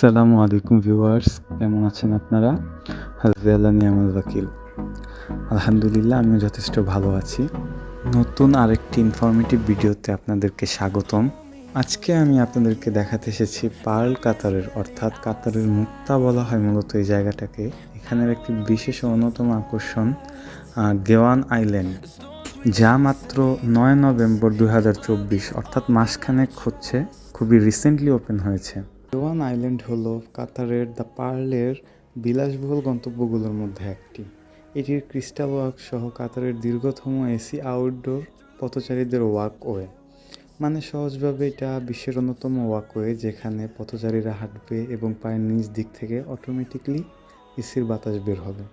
আসসালামু আলাইকুম ভিউয়ার্স, কেমন আছেন আপনারা? হাসবি আল্লাহ নিয়ামাল ওয়াকিল। আলহামদুলিল্লাহ, আমিও যথেষ্ট ভালো আছি। নতুন আরেকটি ইনফরমেটিভ ভিডিওতে আপনাদেরকে স্বাগতম। আজকে আমি আপনাদেরকে দেখাতে এসেছি পার্ল কাতারের, অর্থাৎ কাতারের মুক্তা বলা হয় মূলত এই জায়গাটাকে। এখানের একটি বিশেষ অন্যতম আকর্ষণ গেওয়ান আইল্যান্ড, যা মাত্র 9 নভেম্বর 2024 অর্থাৎ মাসখানেক হচ্ছে খুবই রিসেন্টলি ওপেন হয়েছে। গেওয়ান আইল্যান্ড হলো কাতারের দ্য পার্লের বিলাসবহুল গন্তব্যগুলোর মধ্যে একটি। এটির ক্রিস্টাল ওয়াক সহ কাতারের দীর্ঘতম এসি আউটডোর পথচারীদের ওয়াকওয়ে। মানে সহজভাবে এটা বিশ্বের অন্যতম ওয়াকওয়ে, যেখানে পথচারীরা হাঁটবে এবং পায়ের নিচ দিক থেকে অটোমেটিকলি এসির বাতাস বের হবে।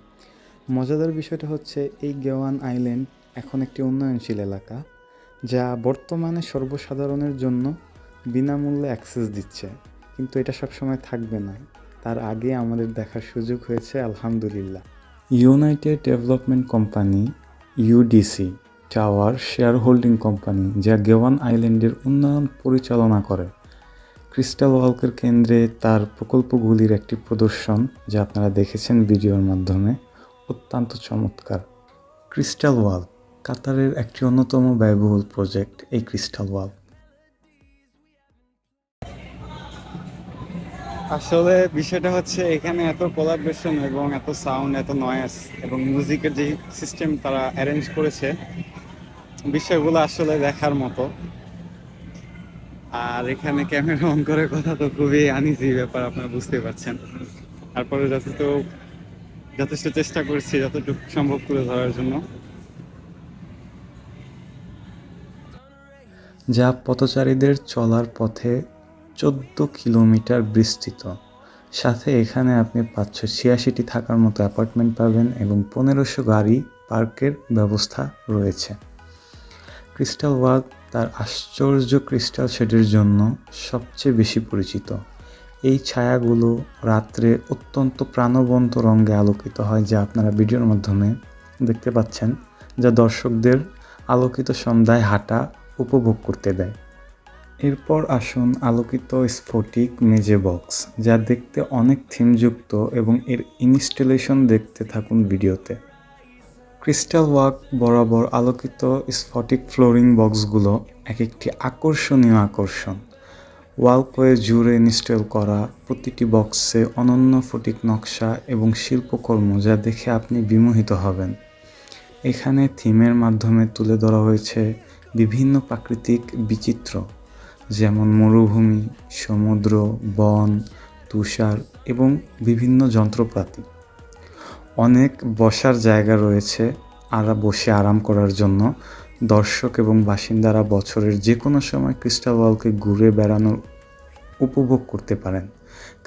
মজাদার বিষয়টা হচ্ছে এই গেওয়ান আইল্যান্ড এখন একটি উন্নয়নশীল এলাকা, যা বর্তমানে সর্বসাধারণের জন্য বিনামূল্যে অ্যাক্সেস দিচ্ছে। কিন্তু এটা সবসময় থাকবে না, তার আগে আমাদের দেখার সুযোগ হয়েছে আলহামদুলিল্লাহ। United development company UDC tower share holding company, যা গেওয়ান আইল্যান্ডের উন্নয়ন পরিচালনা করে। ক্রিস্টাল ওয়াকের কেন্দ্রে তার প্রকল্পগুলির একটি প্রদর্শন, যা আপনারা দেখেছেন ভিডিওর মাধ্যমে, অত্যন্ত চমৎকার। ক্রিস্টাল ওয়াক কাতারের একটি অন্যতম ব্যয়বহুল প্রজেক্ট। এই ক্রিস্টাল ওয়াক আসলে বিষয়টা হচ্ছে এখানে এত কোলাবরেশন এবং এত সাউন্ড, এত নয়েজ এবং মিউজিকের যে সিস্টেম তারা অ্যারেঞ্জ করেছে, বিষয়গুলো আসলে দেখার মতো। আর এখানে ক্যামেরা অন করে কথা তো খুবই আনইজি ব্যাপার, আপনারা বুঝতে পারছেন। তারপরে যথেষ্ট চেষ্টা করছি যতটুকু সম্ভব তুলে ধরার জন্য, যা পথচারীদের চলার পথে 14 কিলোমিটার বিস্তৃত। সাথে এখানে আপনি 586টি থাকার মতো অ্যাপার্টমেন্ট পাবেন এবং 1500 গাড়ি পার্কের ব্যবস্থা রয়েছে। ক্রিস্টাল ওয়াক তার আশ্চর্য ক্রিস্টাল শেডের জন্য সবচেয়ে বেশি পরিচিত। এই ছায়াগুলো রাত্রে অত্যন্ত প্রাণবন্ত রঙে আলোকিত হয়, যা আপনারা ভিডিওর মাধ্যমে দেখতে পাচ্ছেন, যা দর্শকদের আলোকিত সন্ধ্যায় হাঁটা উপভোগ করতে দেয়। এরপর আসুন আলোকিত স্ফটিক মেজে বক্স, যা দেখতে অনেক থিমযুক্ত, এবং এর ইনস্টলেশন দেখতে থাকুন ভিডিওতে। ক্রিস্টাল ওয়াক বরাবর আলোকিত স্ফটিক ফ্লোরিং বক্সগুলো এক একটি আকর্ষণীয় আকর্ষণ। ওয়ালওয়ে জুড়ে ইনস্টল করা প্রতিটি বক্সে অনন্য ফটিক নকশা এবং শিল্পকর্ম, যা দেখে আপনি বিমোহিত হবেন। এখানে থিমের মাধ্যমে তুলে ধরা হয়েছে বিভিন্ন প্রাকৃতিক বিচিত্র, যেমন মরুভূমি, সমুদ্র, বন, তুষার এবং বিভিন্ন যন্ত্রপাতি। অনেক বসার জায়গা রয়েছে বসে আরাম করার জন্য। দর্শক এবং বাসিন্দারা বছরের যে কোনো সময় ক্রিস্টাল ওয়াককে ঘুরে বেড়ানোর উপভোগ করতে পারেন,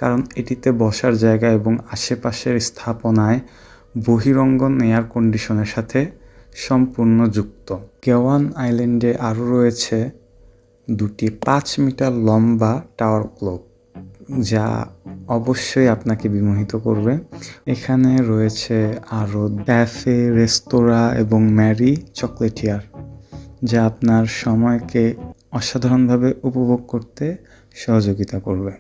কারণ এটিতে বসার জায়গা এবং আশেপাশের স্থাপনায় বহিরঙ্গন এয়ার কন্ডিশনের সাথে সম্পূর্ণ যুক্ত। গেওয়ান আইল্যান্ডে আরও রয়েছে 2টি 5 মিটার লম্বা টাওয়ার ক্লক, যা অবশ্যই আপনাকে বিমোহিত করবে। এখানে রয়েছে আরও ক্যাফে, রেস্তোরাঁ এবং ম্যারি চকলেটিয়ার, যা আপনার সময়কে অসাধারণভাবে উপভোগ করতে সহযোগিতা করবে।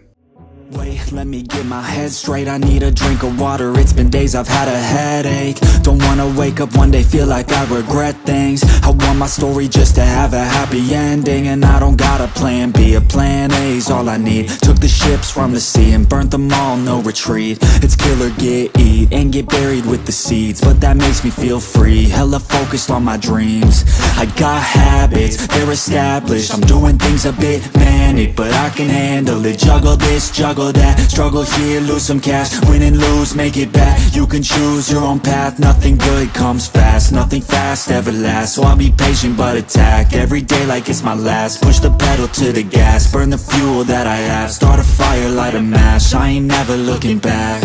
Wait, let me get my head straight. I need a drink of water. It's been days I've had a headache. Don't wanna wake up one day, feel like I regret things. I want my story just to have a happy ending. And I don't got a plan B, a plan A's all I need. Took the ships from the sea and burnt them all, no retreat. It's kill or get, eat, and get buried with the seeds. But that makes me feel free, hella focused on my dreams. I got habits, they're established. I'm doing things a bit manic, but I can handle it. Juggle this, juggle that, struggle here, lose some cash, win and lose, make it back. You can choose your own path, nothing good comes fast, nothing fast ever lasts. So I'll be patient but attack every day like it's my last. Push the pedal to the gas, burn the fuel that I have, start a fire, light a match, I ain't never looking back.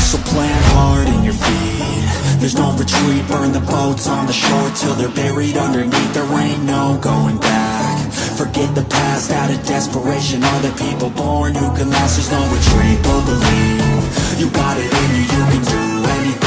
So plant hard in your feet, there's no retreat, burn the boats on the shore till they're buried underneath. There ain't no going back, forget the past out of desperation. All the people born who can last, there's no retreat. But believe, you got it in you, you can do anything.